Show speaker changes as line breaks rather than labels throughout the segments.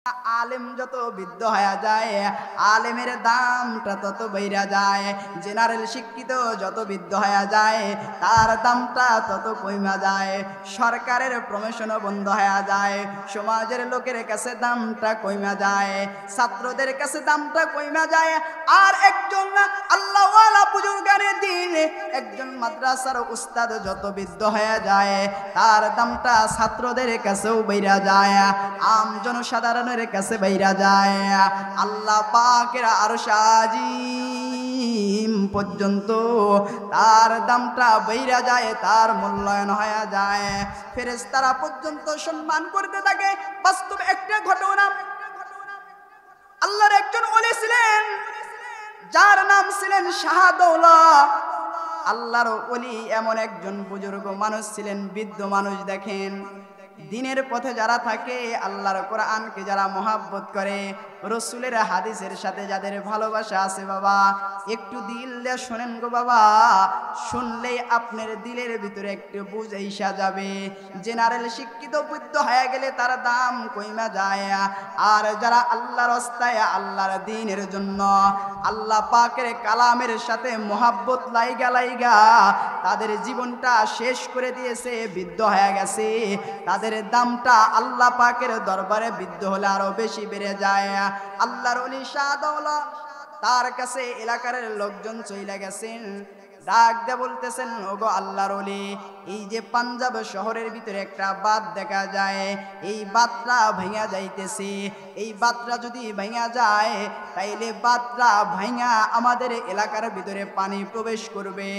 আলেম যত বৃদ্ধ হয়ে যায়, আলেমের দামটা তত বেড়ে যায়। জেনারেল শিক্ষিত যত বৃদ্ধ হয়ে যায়, তার দামটা তত কমে যায়। সরকারের প্রমোশনও বন্ধ হয়ে যায়, সমাজের লোকের কাছে দামটা কমে যায়, ছাত্রদের কাছে দামটা কমে যায়। আর একজন আল্লাহওয়ালা বুজুর্গানের দিন, একজন মাদ্রাসার উস্তাদ যত বৃদ্ধ হয়ে যায়, তার দামটা ছাত্রদের কাছেও বেড়ে যায়, আম জনসাধারণের কাছে বাইরা যায়। আল্লাহ পাকের আরশ আজিম পর্যন্ত তার দামটা বাইরা যায়, তার মূল্যায়ন হয়ে যায়, ফেরেশতারা পর্যন্ত সম্মান করতে থাকে। বাস্তব একটা ঘটনা, আল্লাহর একজন ওলি ছিলেন, যার নাম ছিলেন শাহদৌলাহ। আল্লাহর ওলি এমন একজন বুজুর্গ মানুষ ছিলেন, বৃদ্ধ মানুষ। দেখেন, দিনের পথে যারা থাকে, আল্লাহর কোরআনকে যারা মহাব্বত করে, রসুলের হাদিসের সাথে যাদের ভালোবাসা আছে, বাবা একটু দিল দিয়ে শোনেন গো বাবা, শুনলেই আপনার দিলের ভিতরে একটু বুঝ আইসা যাবে। জেনারেল শিক্ষিত বৃদ্ধ হয়ে গেলে তার দাম কইমা যায়। আর যারা আল্লাহর রাস্তায়, আল্লাহর দ্বীনের জন্য, আল্লাহ পাকের কালামের সাথে মহাব্বত লাইগা লাইগা তাদের জীবনটা শেষ করে দিয়েছে, বৃদ্ধ হয়ে গেছে, তাদের দামটা আল্লাহ পাকের দরবারে বৃদ্ধ হলে আরো বেশি বেড়ে যায়। আল্লাহর ওলি শাহদৌলাহ, তার কাছে এলাকার লোকজন চলে গেছেন, ডাক দিয়ে বলতেছেন, ওগো আল্লাহর ওলি, এই যে পাঞ্জাব শহরের ভিতরে একটা বাঁধ দেখা যায়, এই বাঁধটা ভেঙে যাইতেছে, এই বাঁধটা যদি ভেঙে যায়, তাইলে বাঁধটা ভেঙা আমাদের এলাকার ভিতরে পানি প্রবেশ করবে।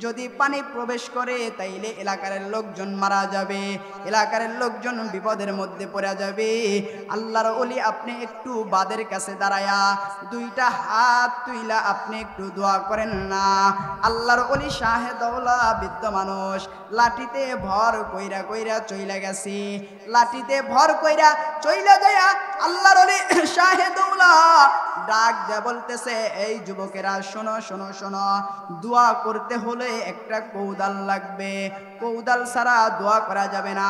যদি পানি প্রবেশ করে, তাইলে এলাকার লোকজন মারা যাবে, এলাকার লোকজন বিপদের মধ্যে পড়ে যাবে। আল্লাহর ওলি, আপনি একটু বাঁধের কাছে দাঁড়ায়া দুইটা হাত তুইলা আপনি একটু দোয়া করেন না। আল্লাহর ওলি শাহদৌলাহ বৃদ্ধ মানুষ, লাঠিতে ভর কইরা কইরা চইলা গেছে, লাঠিতে ভর কইরা চইলা যায়া আল্লাহর ওলি শাহদৌলাহ ডাক দিয়ে বলতেছে, এই যুবকেরা শোনো শোনো শোনো, দোয়া করতে হলে একটা কৌদাল লাগবে, কৌদাল ছাড়া দোয়া করা যাবে না।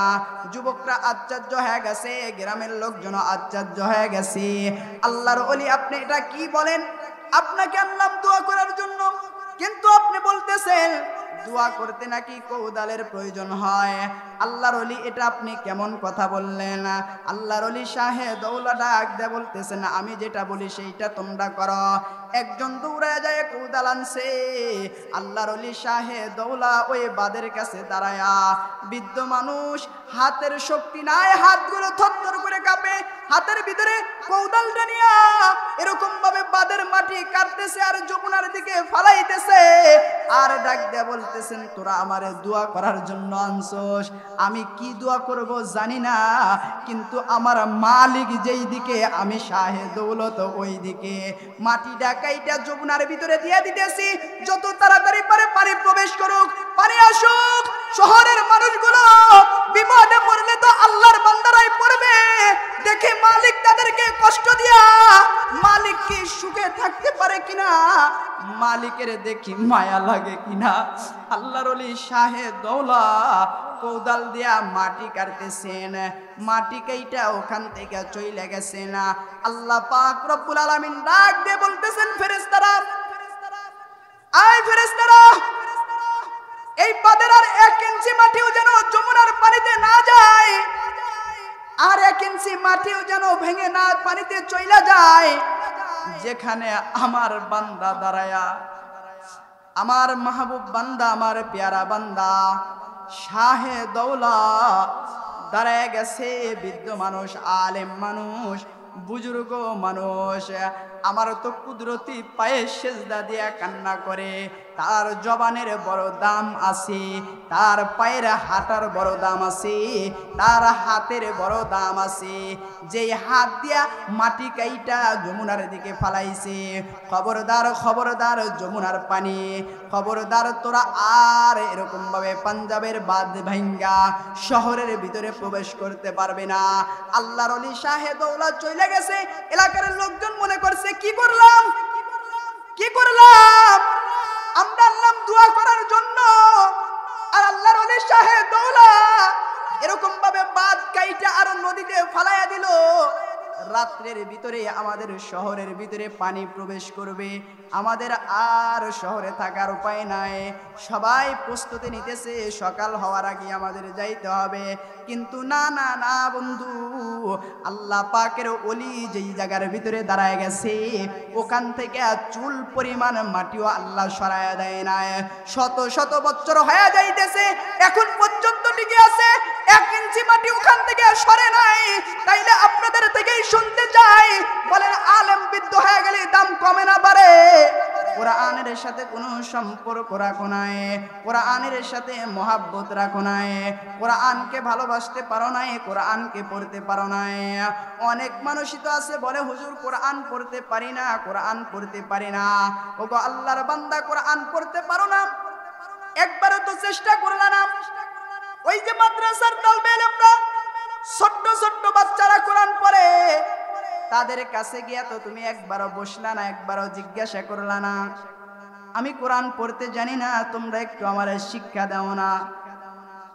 যুবকরা আশ্চর্য হয়ে গেছে, গ্রামের লোকজন আশ্চর্য হয়ে গেছে। আল্লাহর ওলি, আপনি এটা কি বলেন? আপনাকে আনলাম দোয়া করার জন্য, কিন্তু আপনি বলতেছেন দোয়া করতে নাকি কৌদালের প্রয়োজন হয়। আল্লাহর ওলি, এটা আপনি কেমন কথা বললেন? আল্লাহর ওলি শাহদৌলাহ ডাক দিয়ে বলতেছেন, আমি যেটা বলি সেইটা তোমরা করো। একজন দৌড়ায় যায়, কৌদাল আনছে। আল্লাহর ওলি শাহদৌলাহ ওই বাঁধের কাছে দাঁড়ায়া, বৃদ্ধ মানুষ, হাতের শক্তি নাই, হাতগুলো থরথর করে কাঁপে, হাতের ভিতরে কৌদালটা নিয়া এরকম ভাবে বাঁধের মাটি কাটতেছে আর যমুনার দিকে ফালাইতেছে। আর ডাক দিয়ে বলতেছেন, তোরা আমারে দোয়া করার জন্য আনছস, আমি কি দোয়া করব জানি না, কিন্তু আমার মালিক যেই দিকে, আমি শাহদৌলত ওই দিকে। মাটি ডাকাইটা যমুনার ভিতরে দিয়ে দিতেছি, যত তাড়াতাড়ি পারে পানি প্রবেশ করুক, পানি আসুক। শহরের মানুষগুলো বিপদে পড়লে তো আল্লাহর বান্দারাই পড়বে, দেখে মালিক তাদেরকে কষ্ট দিয়া মালিক কি সুখে থাকতে পারে কিনা, মালিকের দেখি মায়া লাগে কিনা। আল্লাহর ওলি শাহদৌলাহ কৌদাল দিয়া মাটি কাটতেছেন, মাটি কাইটা ওখান থেকে চলে গেছেন। আল্লাহ পাক রব্বুল আলামিন ডাক দিয়ে বলতেছেন, ফেরেশতারা, আয় ফেরেশতারা, এই বাঁধের আর 1 ইঞ্চি মাটিও যেন যমুনার পানিতে না যায়, আর 1 ইঞ্চি মাটিও যেন ভেঙে না পানিতে চইলা যায়। যেখানে আমার বান্দা দাঁড়ায়া, আমার মাহবুব বান্দা, আমার পেয়ারা বান্দা শাহদৌলাহ দাঁড়ায় গেছে, বৃদ্ধ মানুষ, আলেম মানুষ, বুজুর্গ মানুষ, আমার তো কুদরতি পায়ে সেজদা দিয়া কান্না করে। তার জবানের বড় দাম আছে, তার পায়ের হাঁটার বড় দাম আছে, তার হাতের বড় দাম আছে। যেই হাত দিয়া মাটি কাইটা যমুনার দিকে ফালাইছে, খবরদার খবরদার যমুনার পানি, খবরদার তোরা আর এরকম ভাবে পাঞ্জাবের বাঁধ ভাঙ্গা শহরের ভিতরে প্রবেশ করতে পারবে না। আল্লাহর ওলি শাহদৌলাহ চলে গেছে। এলাকার লোকজন মনে করছে, কি করলাম কি করলাম, আমরা আল্লাহ দোয়া করার জন্য, আর আল্লাহর ওলি শাহদৌলাহ এরকম ভাবে বাঁধ কাইটা আর নদীতে ফালাইয়া দিল। রাত্রের ভিতরে আমাদের শহরের ভিতরে পানি প্রবেশ করবে, আমাদের আর শহরে থাকার উপায় নাই। সবাই প্রস্তুতি নিতেছে সকাল হওয়ার আগে আমাদের যাইতে হবে। কিন্তু না না না বন্ধু, আল্লাহ পাকের ওলি যেই জায়গার ভিতরে দাঁড়ায় গেছে ওখান থেকে চুল পরিমাণ মাটিও আল্লাহ সরায়া দেয় না। শত শত বছর হয়ে যাইতেছে, এখন পর্যন্ত টিকে আছে, 1 ইঞ্চি মাটি ওখান থেকে সরে নাই। তাইলে আপনাদের থেকেই শুনতে চাই, বলেন আলেম বিদ্য হয়ে গেলে দাম কমে না পারে? কোরআনের সাথে কোনো সম্পর্ক রাখো নাই, কোরআনের সাথে মহাব্বত রাখো নাই, কোরআনকে ভালোবাসতে পারো নাই, কোরআনকে পড়তে পারো নাই। অনেক মানুষই তো আছে বলে হুজুর কোরআন পড়তে পারি না, কোরআন পড়তে পারি না। ওগো আল্লাহর বান্দা, কোরআন পড়তে পারো না, একবারও তো চেষ্টা করলা না? ওই যে মাদ্রাসার তালবে ইলমরা ছোট্ট ছোট্ট বাচ্চারা কোরআন পড়ে, তাদের কাছে গিয়া তো তুমি একবারও বসলা না, একবারও জিজ্ঞাসা করলা না আমি কোরআন পড়তে জানি না, তোমরা একটু আমার শিক্ষা দাও না?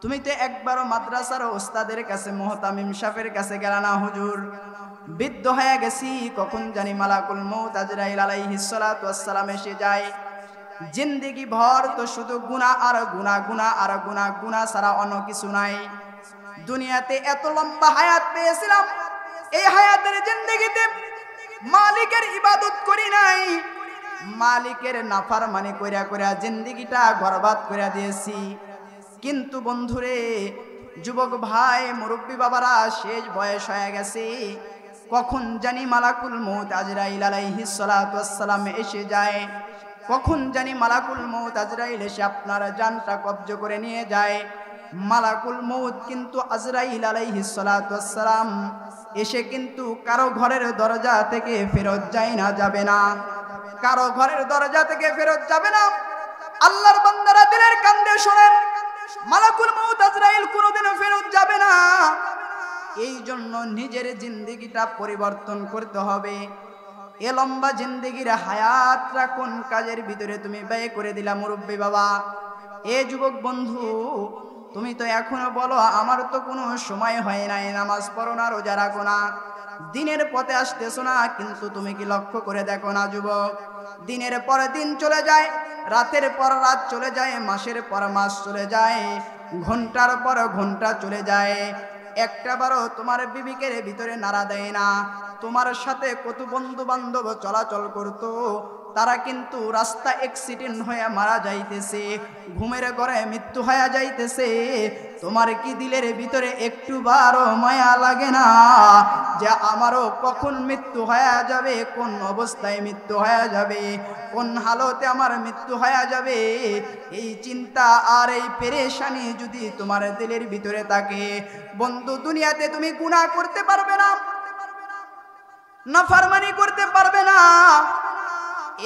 তুমি তো একবারও মাদ্রাসার ওস্তাদের কাছে মুহতামিম সাহেবের কাছে গেলা না, হুজুর বৃদ্ধ হয়ে গেছি, কখন জানি মালাকুল মউত আজরাইল আলাইহিস সালাতু ওয়াস সালাম এসে যায়। জিন্দেগি ভর তো শুধু গুনাহ আর গুনাহ, গুনাহ আর গুনাহ, গুনাহ ছাড়া অন্য কিছু নাই। দুনিয়াতে এত লম্বা হায়াত পেয়েছিলাম, এই হায়াতের জিন্দেগিতে মালিকের ইবাদত করি নাই, মালিকের নাফরমানি কইরা কইরা জিন্দেগিটা বরবাদ কইরা দিয়েছি। কিন্তু বন্ধুরে, যুবক ভাই, মুরব্বী বাবারা, শেষ বয়স হয়ে গেছে, কখন জানি মালাকুল মউত আজরাইল আলাইহিস সালাতু ওয়াস সালাম এসে যায়, কখন জানি মালাকুল মউত আজরাইল এসে আপনার জানটা কব্জ করে নিয়ে যায়। মালাকুল মউত কিন্তু আজরাইল আলাইহিস সালাতু ওয়াস সালাম এসে কিন্তু কারো ঘরের দরজা থেকে ফেরত যায় না, যাবে না, কারো ঘরের দরজা থেকে ফেরত যাবে না। আল্লাহর বান্দারা দিলের কান্দে শোনেন, মালাকুল মউত আজরাইল কোনোদিনও ফেরত যাবে না। এই জন্য নিজের জিন্দেগিটা পরিবর্তন করতে হবে। এ লম্বা জিন্দেগির হায়াতটা কোন কাজের ভিতরে তুমি ব্যয় করে দিলা মুরব্বী বাবা? এ যুবক বন্ধু, তুমি তো এখনো বলো আমার তো কোনো সময় হয় নাই, নামাজ পড়ো না, রোজা রাখো না, দিনের পথে আসতেছো না। কিন্তু তুমি কি লক্ষ্য করে দেখো না যুবক, দিনের পর দিন চলে যায়, রাতের পর রাত চলে যায়, মাসের পর মাস চলে যায়, ঘন্টার পর ঘন্টা চলে যায়, একটাবারও তোমার বিবেকের ভিতরে নাড়া দেয় না। তোমার সাথে কত বন্ধু বান্ধব চলাচল করতো, তারা কিন্তু রাস্তা অ্যাক্সিডেন্ট হয়ে মারা যাইতেছে, ঘুমের ঘরে মৃত্যু হয়ে যাইতেছে। তোমার কি দিলের ভিতরে একটুবারও মায়া লাগে না যে আমারও কখন মৃত্যু হয়ে যাবে, কোন অবস্থায় মৃত্যু হয়ে যাবে, কোন হালতে আমার মৃত্যু হয়ে যাবে? এই চিন্তা আর এই পেরেশানি যদি তোমার দিলের ভিতরে থাকে, বন্ধু দুনিয়াতে তুমি গুনাহ করতে পারবে না, নাফরমানি করতে পারবে না।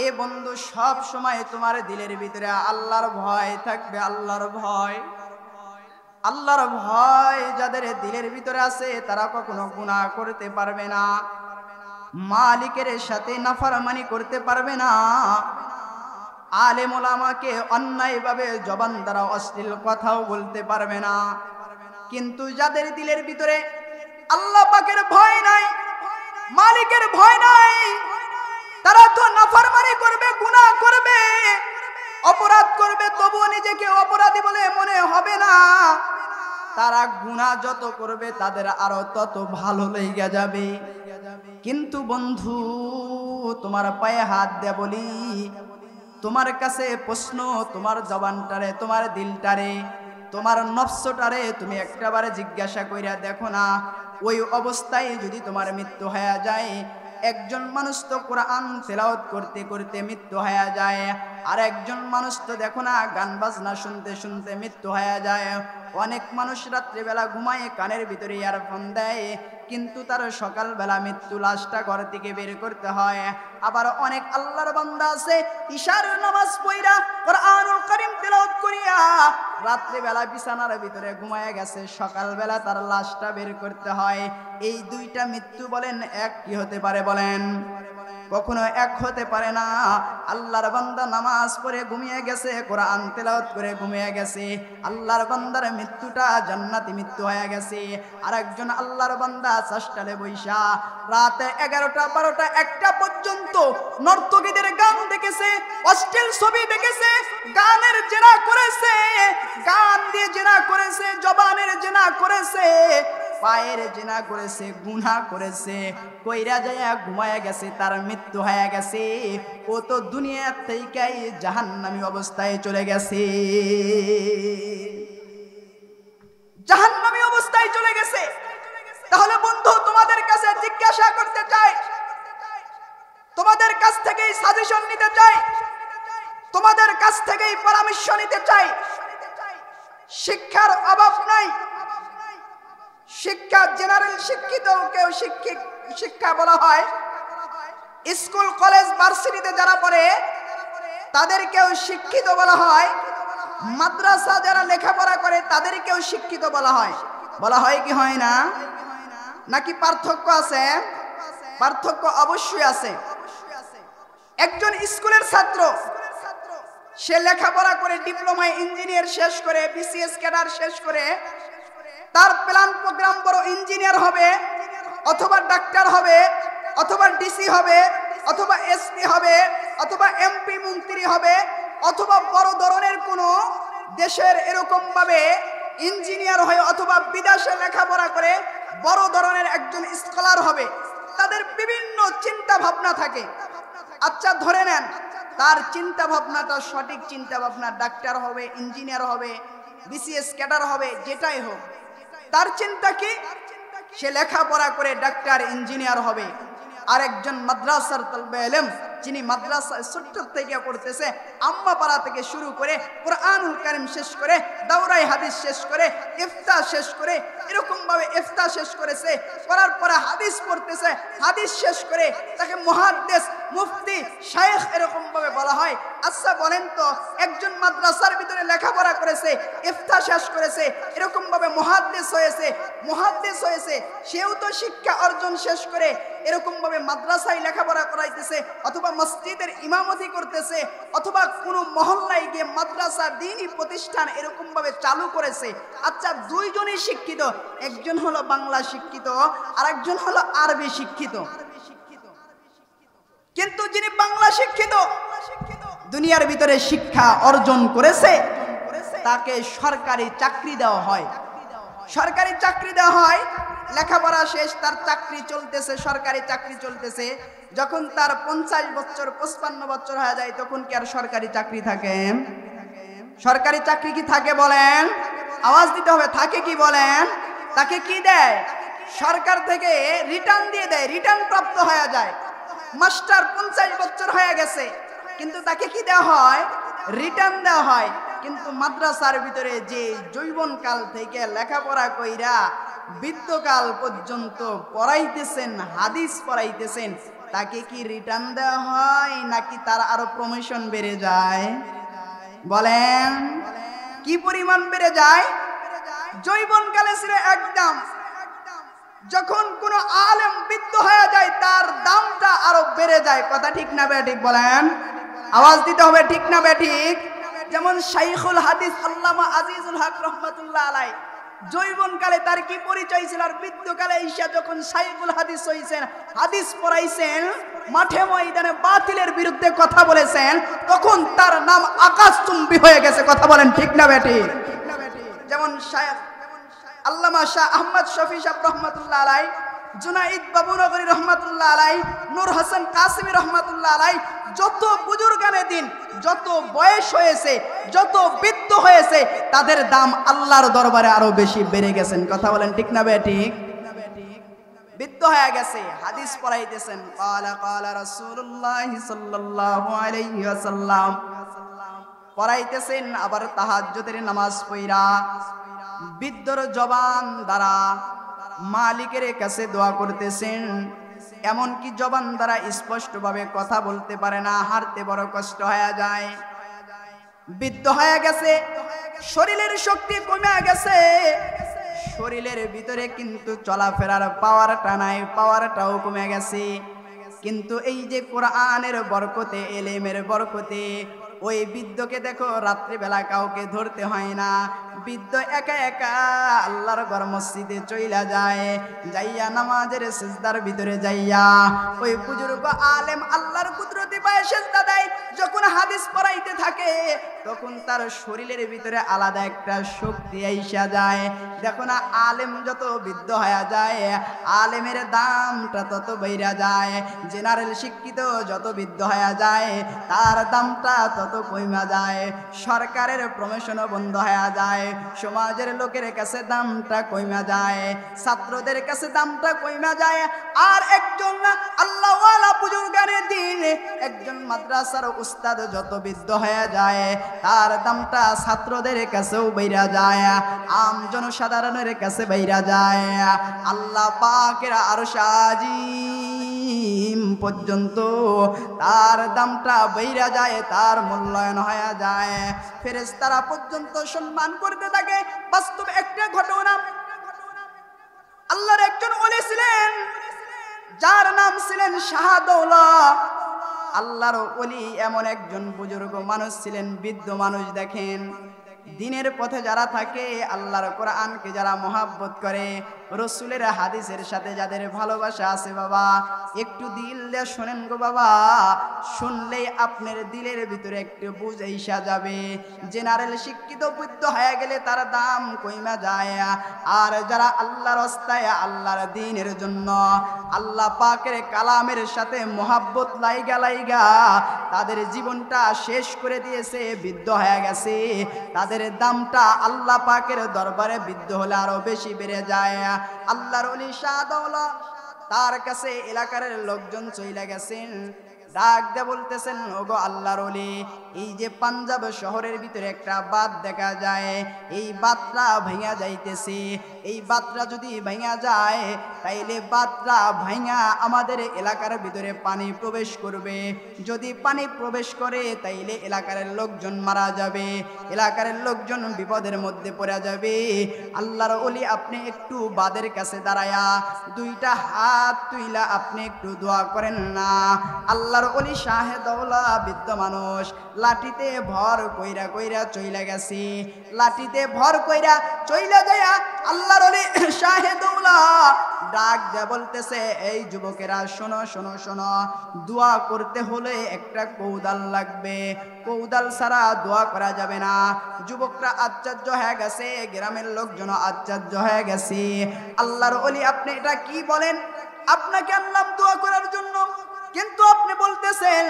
এ বন্ধু সব সময় তোমার দিলের ভিতরে আল্লাহর ভয় থাকবে, আল্লাহর ভয়। আল্লাহর ভয় যাদের দিলের ভিতরে আছে তারা কখনো গুনাহ করতে পারবে না, মালিকের সাথে নাফরমানি করতে পারবে না, আলেম ওলামাকে অন্যায়ভাবে জবান দ্বারা অশ্লীল কথাও বলতে পারবে না। কিন্তু যাদের দিলের ভিতরে আল্লাহ পাকের ভয় নাই, মালিকের ভয় নাই, তারা তো নাফরমানি করবে, গুনাহ করবে, অপরাধ করবে, তবুও নিজেকে অপরাধী বলে মনে হবে না। তারা গুনাহ যত করবে তাদের আরো তত ভালো লেগে যাবে। কিন্তু বন্ধু, তোমার পায়ে হাত দিয়ে বলি, তোমার কাছে প্রশ্ন, তোমার জবানটারে, তোমার দিলটারে, তোমার নফসটারে তুমি একটাবারে জিজ্ঞাসা কইরা দেখো না, ওই অবস্থায় যদি তোমার মৃত্যু হয়ে যায়, একজন মানুষ তো কোরআন তেলাওয়াত করতে করতে মৃত্যু হয়ে যায়, আর একজন মানুষ তো দেখো না গান বাজনা শুনতে শুনতে মৃত্যু হয়ে যায়। অনেক মানুষ রাত্রিবেলা ঘুমায়, কানের ভিতরে ইয়ারফোন দেয়, কিন্তু তার সকালবেলা মৃত্যু লাশটা ঘর থেকে বের করতে হয়। আবার অনেক আল্লাহর বান্দা আছে ইশার নামাজ পড়া কোরআনুল কারীম তেলাওয়াত করিয়া রাত্রিবেলা বিছানার ভিতরে ঘুমায় গেছে, সকালবেলা তার লাশটা বের করতে হয়। এই দুইটা মৃত্যু বলেন এক কি হতে পারে? বলেন কখনো এক হতে পারে না। আল্লাহর বান্দা নামাজ পড়ে ঘুমিয়ে গেছে, কোরআন তেলাওয়াত করে ঘুমিয়ে গেছে, আল্লাহর বান্দার মৃত্যুটা জান্নাতি মৃত্যু হয়ে গেছে। আর একজন আল্লাহর বান্দা চাষটালে বৈশা রাতে 11টা 12টা 1টা পর্যন্ত নর্তকীদের গান দেখেছে, অশ্লীল ছবি দেখেছে, গানের জেনা করেছে, গান দিয়ে জেনা করেছে, জবানের জেনা করেছে, পায়ের জেনা করেছে, গুনাহ করেছে, কইরা যায় ঘুমায়া গেছে, তার মৃত্যু হয়ে গেছে। ও তো দুনিয়া থেকে জাহান্নামী অবস্থায় চলে গেছে, জাহান্নামী অবস্থায় চলে গেছে। তাহলে বন্ধু, তোমাদের কাছে জিজ্ঞাসা করতে চাই, তোমাদের কাছ থেকেই সাজেশন নিতে চাই, তোমাদের কাছ থেকেই পরামর্শ নিতে চাই। শিক্ষার অভাব নাই, শিক্ষা জেনারেল শিক্ষিত কেউ শিক্ষা বলা হয়। স্কুল কলেজ ভার্সিটিতে যারা পড়ে তাদেরকেও শিক্ষিত বলা হয়। মাদ্রাসা যারা লেখাপড়া করে তাদেরকেও শিক্ষিত বলা হয়। বলা হয় কি হয় না? নাকি পার্থক্য আছে? পার্থক্য অবশ্যই আছে। একজন স্কুলের ছাত্র, সে লেখাপড়া করে ডিপ্লোমা ইঞ্জিনিয়ার শেষ করে, বিসিএস ক্যাডার শেষ করে, তার প্ল্যান প্রোগ্রাম বড় ইঞ্জিনিয়ার হবে, অথবা ডাক্তার হবে, অথবা ডিসি হবে, অথবা এসপি হবে, অথবা এমপি মন্ত্রী হবে, অথবা বড় ধরনের কোনো দেশের এরকম ভাবে ইঞ্জিনিয়ার হয়ে, অথবা বিদেশে লেখাপড়া করে বড় ধরনের একজন স্কলার হবে। তাদের বিভিন্ন চিন্তা ভাবনা থাকে। আচ্ছা, ধরে নেন তার চিন্তা ভাবনাটা সঠিক চিন্তা ভাবনা, ডাক্তার হবে, ইঞ্জিনিয়ার হবে, বিসিএস ক্যাডার হবে, যেটাই হোক, তার চিন্তা কি? সে লেখাপড়া করে ডাক্তার ইঞ্জিনিয়ার হবে। আর একজন মাদ্রাসার তালবে ইলম, যিনি মাদ্রাসা ছোট্ট থেকে পড়তেছে, আম্মা পাড়া থেকে শুরু করে কোরআনুল কারীম শেষ করে, দাওরাই হাদিস শেষ করে, ইফতা শেষ করে, এরকম ভাবে ইফতা শেষ করেছে, করার পরে হাদিস পড়তেছে, হাদিস শেষ করে তাকে মুহাদ্দিস, মুফতি, শায়েখ এরকম ভাবে বলা হয়। আচ্ছা বলেন তো, একজন মাদ্রাসার ভিতরে লেখাপড়া করেছে, ইফতা শেষ করেছে, এরকম ভাবে মুহাদ্দিস হয়েছে, সেও তো শিক্ষা অর্জন শেষ করে এরকম ভাবে মাদ্রাসায় লেখাপড়া করাইতেছে, অথবা মসজিদের ইমামতি করতেছে, অথবা কোনো মহল্লায় গিয়ে মাদ্রাসা দ্বীনি প্রতিষ্ঠান এরকম ভাবে চালু করেছে। আচ্ছা, দুইজনই শিক্ষিত, একজন হলো বাংলা শিক্ষিত আর একজন হলো আরবি শিক্ষিত। কিন্তু যিনি বাংলা শিক্ষিত, দুনিয়ার ভিতরে শিক্ষা অর্জন করেছে, তাকে সরকারি চাকরি দেওয়া হয়। সরকারি চাকরি দেওয়া হয়, লেখাপড়া শেষ, তার চাকরি চলতেছে, সরকারি চাকরি চলতেছে। যখন তার 50 বছর 55 বছর হয়ে যায়, তখন কি আর সরকারি চাকরি থাকে? সরকারি চাকরি কি থাকে বলেন? আওয়াজ দিতে হবে, থাকে কি বলেন? তাকে কি দেয়? সরকার থেকে রিটার্ন দিয়ে দেয়, রিটার্ন প্রাপ্ত হয়ে যায়। মাস্টার 50 বছর হয়ে গেছে, কিন্তু তাকে কি দেওয়া হয়? রিটার্ন দেওয়া হয়। কিন্তু মাদ্রাসার ভিতরে যে যৌবনকাল থেকে লেখাপড়া কইরা বৃদ্ধকাল পর্যন্ত পড়াইতেছেন, হাদিস পড়াইতেছেন, তাকে কি রিটার্ন দেওয়া হয় নাকি তার আরো প্রমোশন বেড়ে যায়? বলেন, কি পরিমাণ বেড়ে যায়? যৌবনকালে ছিল একদম, যখন কোনো আলেম বৃদ্ধ হয়ে যায় তার দামটা আরো বেড়ে যায়। কথা ঠিক না বেঠিক বলেন? আওয়াজ দিতে হবে, ঠিক না বেঠিক? যেমন শাইখুল হাদিস আল্লামা আজিজুল হক রহমাতুল্লাহ আলাইহি, যৌবনকালে তার কি পরিচয় ছিল, আর বৃদ্ধকালে ঈশা যখন শাইখুল হাদিস হইছেন, হাদিস পড়াইছেন, মাঠে ময়দানে বাতিলের বিরুদ্ধে কথা বলেছেন, তখন তার নাম আকাশচুম্বী হয়ে গেছে। কথা বলেন, ঠিক না বেঠিক? যেমন শায়েখ আল্লামা শাহ আহমদ শফি সাহেব রহমাতুল্লাহ আলাইহি, জুনাইদ বাবুনগরী রহমাতুল্লাহ আলাইহি, নূর হাসান কাসিমি রহমাতুল্লাহ আলাইহি, যত বুজুর্গানে দিন, যত বয়স হয়েছে, যত বৃদ্ধ হয়েছে, তাদের দাম আল্লাহর দরবারে আরো বেশি বেড়ে গেছেন। কথা বলেন, ঠিক না বেঠিক? বৃদ্ধ হয়ে গেছে, হাদিস পড়াইতেছেন, ক্বালা ক্বালা রাসূলুল্লাহ সাল্লাল্লাহু আলাইহি ওয়াসাল্লাম পড়াইতেছেন, আবার তাহাজ্জুদের নামাজ পড়া বৃদ্ধর জবান দ্বারা মালিকের কাছে দোয়া করতেছেন। এমনকি জবান দ্বারা স্পষ্টভাবে কথা বলতে পারে না, হাঁটতে বড় কষ্ট হয়ে যায়। বৃদ্ধ হয়ে গেছে, শরীরের শক্তি কমে গেছে, শরীরের ভিতরে কিন্তু চলাফেরার পাওয়ারটা নাই, পাওয়ারটাও কমে গেছে। কিন্তু এই যে কোরআনের বরকতে, এলেমের বরকতে ওই বৃদ্ধকে দেখো রাত্রিবেলা কাউকে ধরতে হয় না, বৃদ্ধ একা একা আল্লাহর ঘর মসজিদে চইলা যায়, যাইয়া নামাজের সিজদার ভিতরে যাইয়া ওই বুজুর্গ আলেম আল্লাহর কুদরতি পায়ে সিজদা দেয়। যখন হাদিস পড়াইতে থাকে তখন তার শরীরের ভিতরে আলাদা একটা শক্তি আইসা যায়। দেখো না, আলেম যত বৃদ্ধ হয়ে যায় আলেমের দামটা তত বইরা যায়, জেনারেল শিক্ষিত যত বৃদ্ধ হয়ে যায় তার দামটা তত কইমা যায়, সরকারের প্রমোশনও বন্ধ হয়ে যায়, সমাজের লোকের কাছে দামটা কইমা যায়, ছাত্রদের কাছে দামটা কইমা যায়। আর একজন আল্লাহওয়ালা বুজুর্গানে দিন, একজন মাদ্রাসার উস্তাদ যত বৃদ্ধ হয়ে যায় তার দামটা ছাত্রদের কাছেও বাইরা যায়, আম জনসাধারণের কাছে বাইরা যায়। আল্লাহ পাকের আরশ আজিম পর্যন্ত তার দামটা বাইরা যায়, তার মূল্যায়ন হয়ে যায়, ফেরেশতারা পর্যন্ত সম্মান করতে থাকে। বাস্তব একটা ঘটনা, আল্লাহর একজন ওলি ছিলেন যার নাম ছিলেন শাহদৌলা। আল্লাহর ওলি এমন একজন বুজুর্গ মানুষ ছিলেন, বৃদ্ধ মানুষ। দেখেন, দিনের পথে যারা থাকে, আল্লাহর কোরআনকে যারা মহাব্বত করে, রসুলের হাদিসের সাথে যাদের ভালোবাসা আছে, বাবা একটু দিল দিয়ে শোনেন গো বাবা, শুনলেই আপনার দিলের ভিতরে একটু বুঝ আইসা যাবে। জেনারেল শিক্ষিত বুদ্ধ হয়ে গেলে তার দাম কইমা যায়, আর যারা আল্লাহর রাস্তায় আল্লাহর দ্বীনের জন্য আল্লাহ পাকের কালামের সাথে মহাব্বত লাইগা লাইগা তাদের জীবনটা শেষ করে দিয়েছে, বৃদ্ধ হয়ে গেছে, তাদের দামটা আল্লাহ পাকের দরবারে বৃদ্ধ হলে আরো বেশি বেড়ে যায়। আল্লাহর ওলি শাহদৌলা, তার কাছে এলাকার লোকজন চইলা গেছেন, ডাক দিয়ে বলতেছেন, ওগো আল্লাহর ওলি, এই যে পাঞ্জাব শহরের ভিতরে একটা বাঁধ দেখা যায়, এই বাঁধটা ভেঙা যাইতেছে, এই বাঁধটা যদি ভেঙা যায় তাইলে বাঁধটা ভেঙা আমাদের এলাকার ভিতরে পানি প্রবেশ করবে, যদি পানি প্রবেশ করে তাইলে এলাকার লোকজন মারা যাবে, এলাকার লোকজন বিপদের মধ্যে পড়ে যাবে। আল্লাহর ওলি, আপনি একটু বাঁধের কাছে দাঁড়ায়া দুইটা হাত তুইলা আপনি একটু দোয়া করেন না। আল্লাহর ওলি শাহদৌলা বৃদ্ধ মানুষ, লাঠিতে ভর কইরা কইরা চইলা গেছে, লাঠিতে ভর কইরা চইলা যায়। আল্লাহর ওলি শাহদৌলা ডাক দিয়ে বলতেছে, এই যুবকেরা শোনো শোনো শোনো, দোয়া করতে হলে একটা কৌদাল লাগবে, কৌদাল ছাড়া দোয়া করা যাবে না। যুবকরা আশ্চর্য হয়ে গেছে, গ্রামের লোকজন আশ্চর্য হয়ে গেছে। আল্লাহর ওলি, আপনি এটা কি বলেন? আপনাকে আল্লাহ দোয়া করার জন্য, কিন্তু আপনি বলতেছেন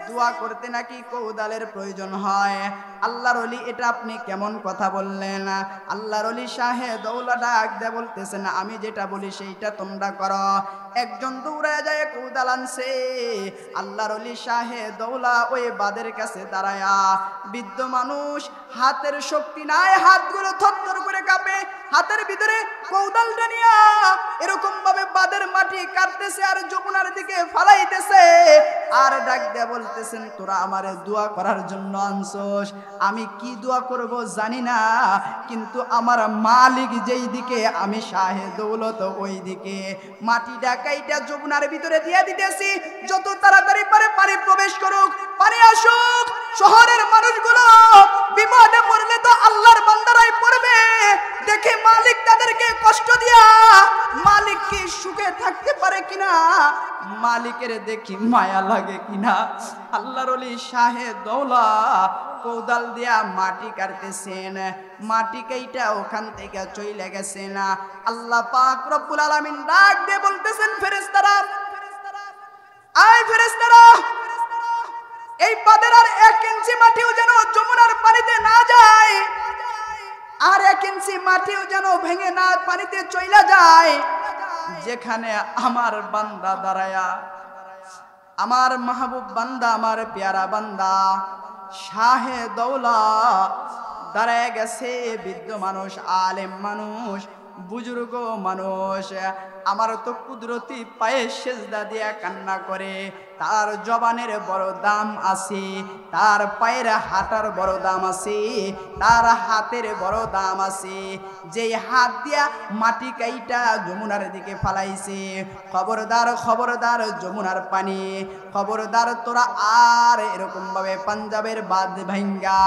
দোয়া করতে নাকি কৌদালের প্রয়োজন হয়। আল্লাহর ওলি, এটা আপনি কেমন কথা বললেন? আল্লাহর ওলি শাহদৌলা ডাক দিয়ে বলতেছেন, আমি যেটা বলি সেইটা তোমরা করো। একজন দৌড়ায় যায় কৌদাল আনছে। আল্লাহর ওলি শাহদৌলা ওই বাঁধের কাছে দাঁড়ায়া, বৃদ্ধ মানুষ, হাতের শক্তি নাই, হাতগুলো থরথর করে কাঁপে, হাতের ভিতরে কৌদালটা নিয়া এরকম ভাবে বাঁধের মাটি কাটতেছে আর যমুনার দিকে ফালাইতেছে, আর ডাক দিয়ে বলতেছেন, তোরা আমারে দোয়া করার জন্য আনছস, আমি কি দোয়া করব জানি না, কিন্তু আমার মালিক যেই দিকে আমি শাহদৌলত ওই দিকে, মাটি ডাকাইটা যমুনার ভিতরে দিয়ে দিতেছি, যত তাড়াতাড়ি পারে পানি প্রবেশ করুক, পানি আসুক। শহরের মানুষগুলো বিপদে পড়লে তো আল্লাহর বান্দারাই পড়বে, দেখে মালিক তাদেরকে কষ্ট দিয়া মালিক কি সুখে থাকতে পারে কিনা, মালিকের দেখি মায়া লাগে কিনা। আল্লাহর ওলি শাহদৌলা কৌদাল দিয়া মাটি কাটতেছেন, মাটি কাইটা ওখান থেকে চলে গেছেন। আল্লাহ পাক রব্বুল আলামিন ডাক দিয়ে বলতেছেন, ফেরেশতারা, আয় ফেরেশতারা, এই বাঁধের আর 1 ইঞ্চি মাটিও যেন যমুনার পানিতে না যায়, আর 1 ইঞ্চি মাটিও যেন ভেঙে না পানিতে চইলা যায়। যেখানে আমার বান্দা দাঁড়ায়া, আমার মাহবুব বান্দা, আমার পেয়ারা বান্দা শাহদৌলা দাঁড়ায় গেছে, বৃদ্ধ মানুষ, আলেম মানুষ, বুজুর্গ মানুষ, আমার তো কুদরতি পায়ে সেজদা দিয়া কান্না করে, তার জবানের বড় দাম আছে, তার পায়ের হাঁটার বড় দাম আছে, তার হাতের বড় দাম আছে। যেই হাত দিয়া মাটি কাইটা যমুনার দিকে ফালাইছে, খবরদার খবরদার যমুনার পানি, খবরদার তোরা আর এরকম ভাবে পাঞ্জাবের বাঁধ ভাঙ্গা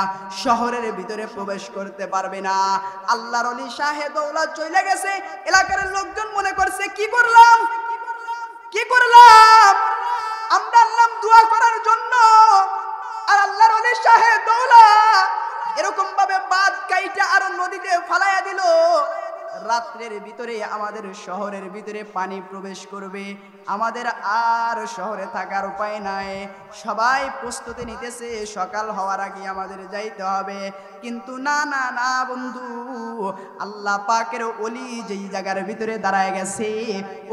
শহরের ভিতরে প্রবেশ করতে পারবে না। আল্লাহর ওলি শাহে দৌলত চলে গেছে, এলাকার লোকজন মনে করছে কি করলাম কি করলাম, আমরা আল্লাহ দোয়া করার জন্য, আর আল্লাহর ওলি শাহে দৌলত এরকম ভাবে বাঁধ কাইটা আর নদীতে ফালাইয়া দিল। রাত্রের ভিতরে আমাদের শহরের ভিতরে পানি প্রবেশ করবে, আমাদের আর শহরে থাকার উপায় নাই। সবাই প্রস্তুতি নিতেছে, সকাল হওয়ার আগে আমাদের যাইতে হবে। কিন্তু না না না বন্ধু, আল্লাহ পাকের ওলি যেই জায়গার ভিতরে দাঁড়ায় গেছে,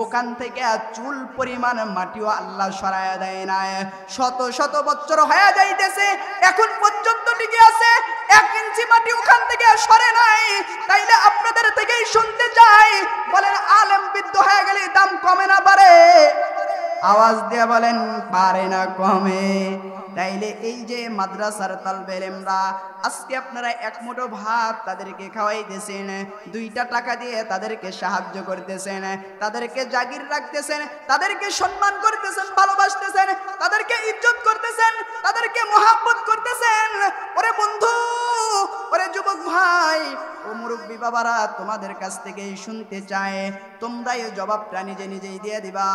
ওখান থেকে চুল পরিমাণ মাটিও আল্লাহ সরায়া দেয় না। শত শত বছর হয়ে যাইতেছে, এখন পর্যন্ত টিকে আছে, 1 ইঞ্চি মাটি ওখান থেকে সরে নাই। তাইলে আপনাদের থেকেই শুনতে চাই, বলেন আলেম বিদ্য হয়ে গেলে দাম কমে না বাড়ে? আওয়াজ দিয়ে বলেন পারে না কমে? তাইলে এই যে মাদ্রাসার তালবে ইলমরা, আজকে আপনারা এক মুঠো ভাত তাদেরকে খাওয়াইতেছেন, 2টা টাকা দিয়ে তাদেরকে সাহায্য করতেছেন, তাদেরকে জাগির রাখতেছেন, তাদেরকে সম্মান করতেছেন, ভালোবাসতেছেন, তাদেরকে ইজ্জত করতেছেন, তাদেরকে মহব্বত করতেছেন। ওরে বন্ধু, ওরে যুবক ভাই, ও মুরব্বী বাবারা, তোমাদের কাছ থেকেই শুনতে চায়, তোমরা এই জবাবটা নিজে নিজেই দিয়ে দিবা।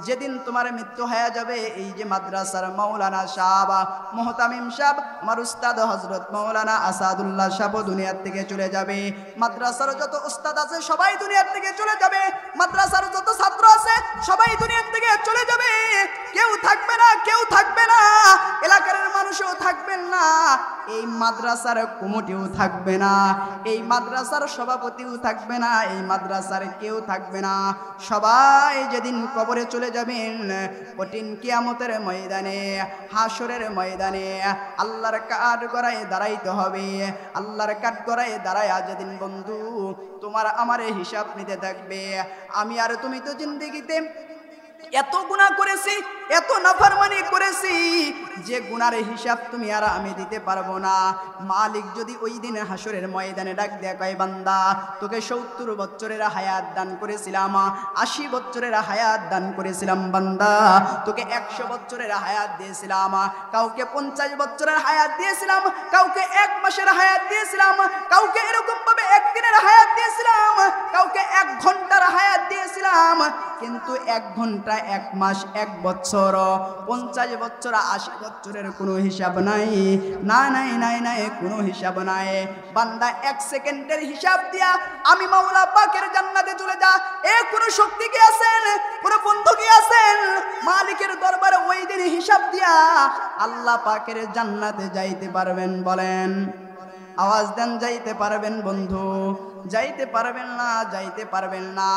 যেদিন তোমার মৃত্যু হয়ে যাবে, এই যে মাদ্রাসার মাওলানা সাহেব, মুহতামিম সাহেব, আমার উস্তাদ হযরত মাওলানা আসাদুল্লাহ সাহেব দুনিয়ার থেকে চলে যাবে, মাদ্রাসার যত উস্তাদ আছে সবাই দুনিয়ার থেকে চলে যাবে, মাদ্রাসার যত ছাত্র আছে সবাই দুনিয়ার থেকে চলে যাবে, কেউ থাকবে না, কেউ থাকবে না, এলাকার মানুষও থাকবেন না, এই মাদ্রাসার কমিটিও থাকবে না, এই মাদ্রাসার সভাপতিও থাকবে না, এই মাদ্রাসার কেউ থাকবে না। সবাই যেদিন কবরে চলে যাবেন, কঠিন কিয়ামতের ময়দানে, হাসরের ময়দানে আল্লাহর কাঠগড়ায় দাঁড়াইতে হবে। আল্লাহর কাঠগড়ায় দাঁড়ায় যেদিন বন্ধু তোমার আমার হিসাব নিতে থাকবে, আমি আর তুমি তো জিন্দেগিতে এত গুনাহ করেছি, এত নাফরমানি করেছি, যে গুনার হিসাব তুমি আর আমি দিতে পারবো না। মালিক যদি ওই দিন হাসরের ময়দানে ডাক দেয়া কয়, বান্দা তোকে 70 বছরের হায়াত দান করেছিলাম, 80 বছরের হায়াত দান করেছিলাম, বান্দা তোকে 100 বছরের হায়াত দিয়েছিলাম, কাউকে 50 বছরের হায়াত দিয়েছিলাম, কাউকে 1 মাসের হায়াত দিয়েছিলাম, কাউকে এরকম ভাবে 1 দিনের হায়াত দিয়েছিলাম, কাউকে 1 ঘন্টার হায়াত দিয়েছিলাম, কিন্তু 1 ঘন্টা, 1 মাস, 1 বছর, 50 বছর, 80 বছরের কোনো হিসাব নাই, না নাই নাই নাই, কোনো হিসাব নাই। বান্দা 1 সেকেন্ডের হিসাব দিয়া আমি মাওলা পাকের জান্নাতে চলে যা, এ কোনো শক্তি কি আছেন, কোনো বন্ধু কি আছেন মালিকের দরবারে ওই দিন হিসাব দিয়া আল্লাহ পাকের জান্নাতে যাইতে পারবেন? বলেন, আওয়াজ দেন, যাইতে পারবেন বন্ধু? যাইতে পারবেন না, যাইতে পারবেন না।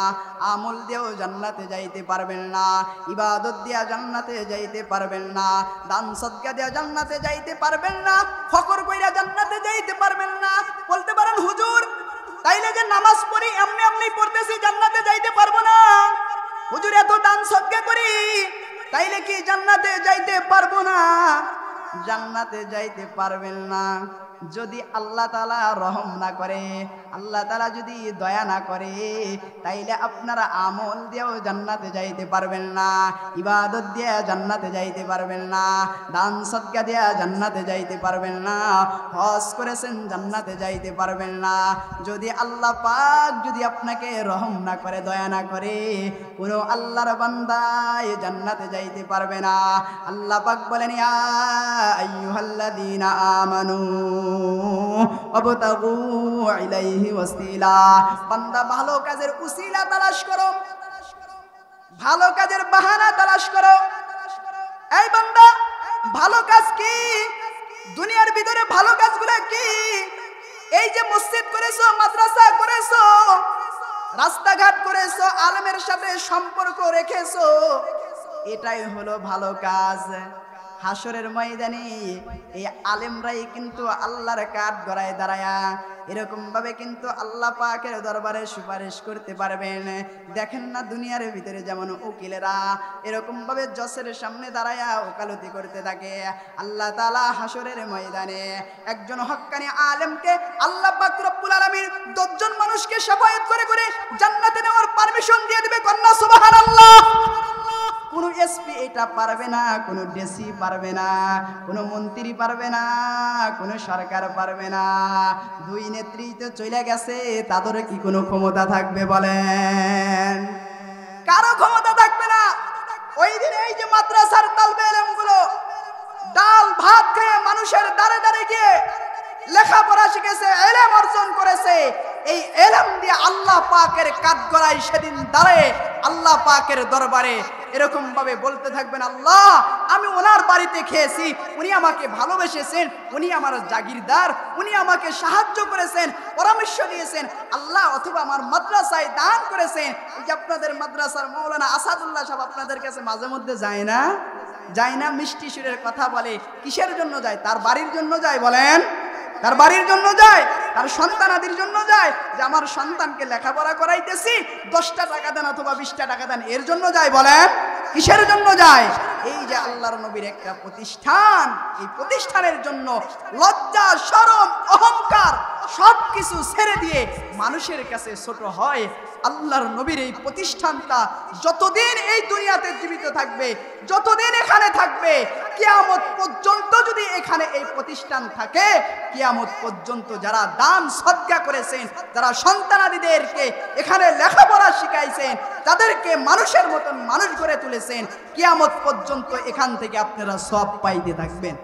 আমল দিয়েও জান্নাতে যাইতে পারবেন না, ইবাদত দিয়া জান্নাতে যাইতে পারবেন না, দান সদকা দিয়া জান্নাতে যাইতে পারবেন না, ফকর কইরা জান্নাতে যাইতে পারবেন না। বলতে পারেন হুজুর, তাইলে যে নামাজ পড়ি এমনি এমনি পড়তেছি জান্নাতে যাইতে পারবো না? হুজুর এত দান সদকা করি, তাইলে কি জান্নাতে যাইতে পারবো না? জান্নাতে যাইতে পারবেন না যদি আল্লাহ তাআলা রহম না করে, আল্লাহ তাআলা যদি দয়া না করে, তাইলে আপনারা আমল দিয়েও জান্নাতে যাইতে পারবেন না, ইবাদত দিয়ে জান্নাতে যাইতে পারবেন না, দান সদকা দিয়ে জান্নাতে যাইতে পারবেন না, হজ করেছেন জান্নাতে যাইতে পারবেন না। যদি আল্লাহ পাক যদি আপনাকে রহম না করে, দয়া না করে, পুরো আল্লাহর বান্দা জান্নাতে যাইতে পারবে না। আল্লাহ পাক বলেন, ইয়া আইয়ুহাল্লাযীনা আমানু ওয়াবতাগু ইলাইহি ওয়াসিলা, বান্দা ভালো কাজের উসিলা তালাশ করো, ভালো কাজের বাহানা তালাশ করো। এই বান্দা, ভালো কাজ কি? দুনিয়ার ভিতরে ভালো কাজগুলো কি? এই যে মসজিদ করেছো, মাদ্রাসা করেছো, রাস্তাঘাট করেছো, আলেমের সাথে সম্পর্ক রেখেছো, এটাই হলো ভালো কাজ। হাসরের ময়দানে এই আলেমরাই কিন্তু আল্লাহর কাঠ গড়ায় দাঁড়ায়া এরকম ভাবে কিন্তু আল্লাহ পাকের দরবারে সুপারিশ করতে পারবেন। দেখেন না দুনিয়ার ভিতরে যেমন উকিলেরা এরকম ভাবে জজের সামনে দাঁড়ায়া ওকালতি করতে থাকে, আল্লাহ তাআলা হাসরের ময়দানে একজন হক্কানি আলেমকে আল্লাহ পাক রব্বুল আলামিন 10 জন মানুষকে শাফায়াত করে করে জান্নাতে নেওয়ার পারমিশন দিয়ে দিবে। কন্যা সুবহানাল্লাহ। কোন এসপি এটা পারবে না, কোন ডিসি পারবে না, কোন মন্ত্রী পারবে না, কোন সরকার পারবে না। দুই নেত্রী তো চলে গেছে, তাদের কি কোনো ক্ষমতা থাকবে বলেন? কারো ক্ষমতা থাকবে না। ওই দিন এই যে মাদ্রাসার তালবে ইলমগুলো ডাল ভাত খেয়ে মানুষের দাঁড়ে দাঁড়ে গিয়ে লেখাপড়া শিখেছে, ইলম অর্জন করেছে, এই ইলম দিয়ে আল্লাহ পাকের কাঠগড়ায় সেদিন দাঁড়ায় আল্লাহ পাকের দরবারে এরকম ভাবে বলতে থাকবেন, আল্লাহ আমি ওনার বাড়িতে খেয়েছি, উনি আমাকে ভালোবেসেছেন, উনি আমার জাগিরদার, উনি আমাকে সাহায্য করেছেন, পরামর্শ দিয়েছেন আল্লাহ, অথবা আমার মাদ্রাসায় দান করেছেন। এই যে আপনাদের মাদ্রাসার মাওলানা আসাদুল্লাহ সাহেব আপনাদের কাছে মাঝে মধ্যে যায় না? যায় না? মিষ্টি সুরের কথা বলে, কিসের জন্য যায়? তার বাড়ির জন্য যায়। বলেন, তার বাড়ির জন্য যায়, তার সন্তানাদির জন্য যায়, যে আমার সন্তানকে লেখাপড়া করাইতেছি, 10টা টাকা দেন অথবা 20টা টাকা দেন, এর জন্য যায়। বলেন, কিসের জন্য যায়? এই যে আল্লাহর নবীর একটা প্রতিষ্ঠান, এই প্রতিষ্ঠানের জন্য লজ্জা শরম অহংকার সবকিছু ছেড়ে দিয়ে মানুষের কাছে ছোট হয়। আল্লাহর নবীর এই প্রতিষ্ঠানটা যতদিন এই দুনিয়াতে জীবিত থাকবে, যতদিন এখানে থাকবে, কিয়ামত পর্যন্ত যদি এখানে এই প্রতিষ্ঠান থাকে, কিয়ামত পর্যন্ত যারা দান সদকা করেছেন, যারা সন্তানাদিদেরকে এখানে লেখাপড়া শিখাইছেন, তাদেরকে মানুষের মতন মানুষ গড়ে তুলেছেন, কিয়ামত পর্যন্ত এখান থেকে আপনারা সব পাইতে থাকবেন।